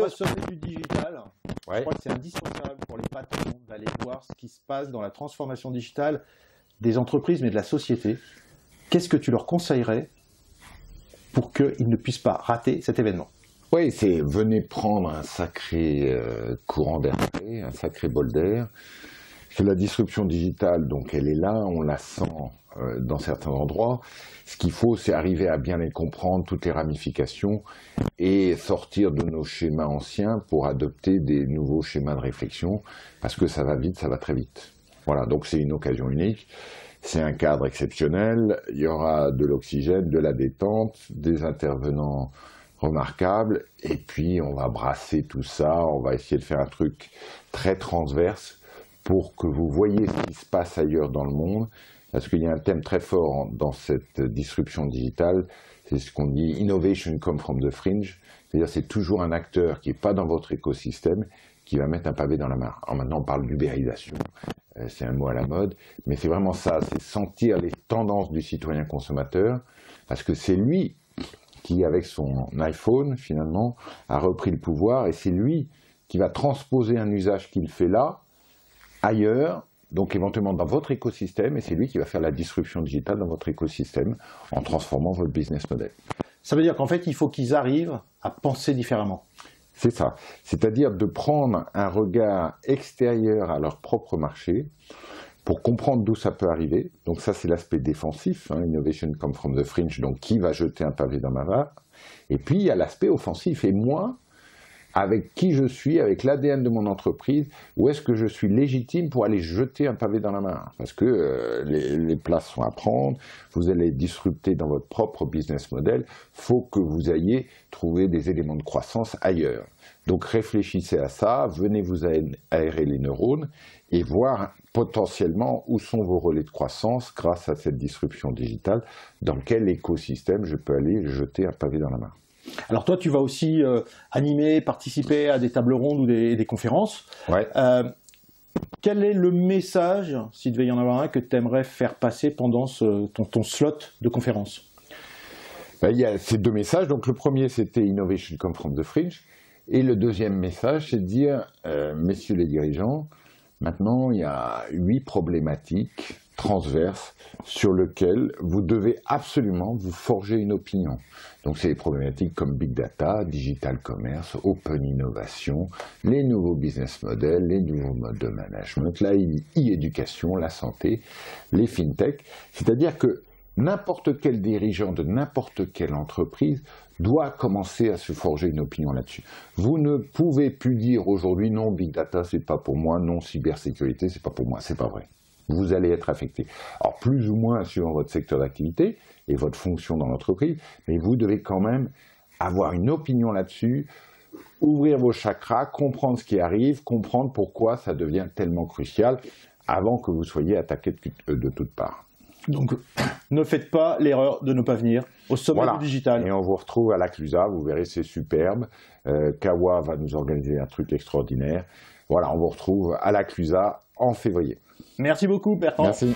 va sommet du digital. Ouais. Je crois que c'est indispensable pour les patrons d'aller voir ce qui se passe dans la transformation digitale des entreprises, mais de la société. Qu'est-ce que tu leur conseillerais pour qu'ils ne puissent pas rater cet événement? Oui, c'est venez prendre un sacré courant d'air frais, un sacré bol d'air. C'est la disruption digitale, donc elle est là, on la sent dans certains endroits. Ce qu'il faut, c'est arriver à bien les comprendre, toutes les ramifications, et sortir de nos schémas anciens pour adopter des nouveaux schémas de réflexion, parce que ça va vite, ça va très vite. Voilà, donc c'est une occasion unique, c'est un cadre exceptionnel, il y aura de l'oxygène, de la détente, des intervenants remarquables, et puis on va brasser tout ça, on va essayer de faire un truc très transverse, pour que vous voyez ce qui se passe ailleurs dans le monde, parce qu'il y a un thème très fort dans cette disruption digitale, c'est ce qu'on dit « innovation come from the fringe », c'est-à-dire c'est toujours un acteur qui n'est pas dans votre écosystème qui va mettre un pavé dans la mare. Alors maintenant on parle d'ubérisation, c'est un mot à la mode, mais c'est vraiment ça, c'est sentir les tendances du citoyen consommateur, parce que c'est lui qui, avec son iPhone, finalement, a repris le pouvoir, et c'est lui qui va transposer un usage qu'il fait là, ailleurs, donc éventuellement dans votre écosystème, et c'est lui qui va faire la disruption digitale dans votre écosystème en transformant votre business model. Ça veut dire qu'en fait, il faut qu'ils arrivent à penser différemment. C'est ça, c'est-à-dire de prendre un regard extérieur à leur propre marché pour comprendre d'où ça peut arriver. Donc ça, c'est l'aspect défensif, hein, innovation come from the fringe, donc qui va jeter un pavé dans ma mare. Et puis, il y a l'aspect offensif, et moi, avec qui je suis, avec l'ADN de mon entreprise, où est-ce que je suis légitime pour aller jeter un pavé dans la mare? Parce que les places sont à prendre, vous allez disrupter dans votre propre business model, il faut que vous ayez trouvé des éléments de croissance ailleurs. Donc réfléchissez à ça, venez vous aérer les neurones et voir potentiellement où sont vos relais de croissance grâce à cette disruption digitale, dans quel écosystème je peux aller jeter un pavé dans la mare. Alors toi, tu vas aussi animer, participer à des tables rondes ou des conférences. Ouais. Quel est le message, s'il devait y en avoir un, que tu aimerais faire passer pendant ton slot de conférence? Il y a ces deux messages. Donc le premier, c'était « Innovation come from the fringe ». Et le deuxième message, c'est de dire messieurs les dirigeants, maintenant il y a 8 problématiques transverses sur lesquelles vous devez absolument vous forger une opinion. Donc c'est des problématiques comme Big Data, Digital Commerce, Open Innovation, les nouveaux business models, les nouveaux modes de management, la e-éducation, la santé, les FinTech. C'est-à-dire que n'importe quel dirigeant de n'importe quelle entreprise doit commencer à se forger une opinion là-dessus. Vous ne pouvez plus dire aujourd'hui non, Big Data c'est pas pour moi, non, cybersécurité c'est pas pour moi, c'est pas vrai. Vous allez être affecté. Alors plus ou moins suivant votre secteur d'activité et votre fonction dans l'entreprise, mais vous devez quand même avoir une opinion là-dessus, ouvrir vos chakras, comprendre ce qui arrive, comprendre pourquoi ça devient tellement crucial avant que vous soyez attaqué de toutes parts. Donc, ne faites pas l'erreur de ne pas venir au sommet du digital. Et on vous retrouve à la Clusa, vous verrez, c'est superbe. Kawa va nous organiser un truc extraordinaire. Voilà, on vous retrouve à la Clusa en février. Merci beaucoup, Bertrand. Merci.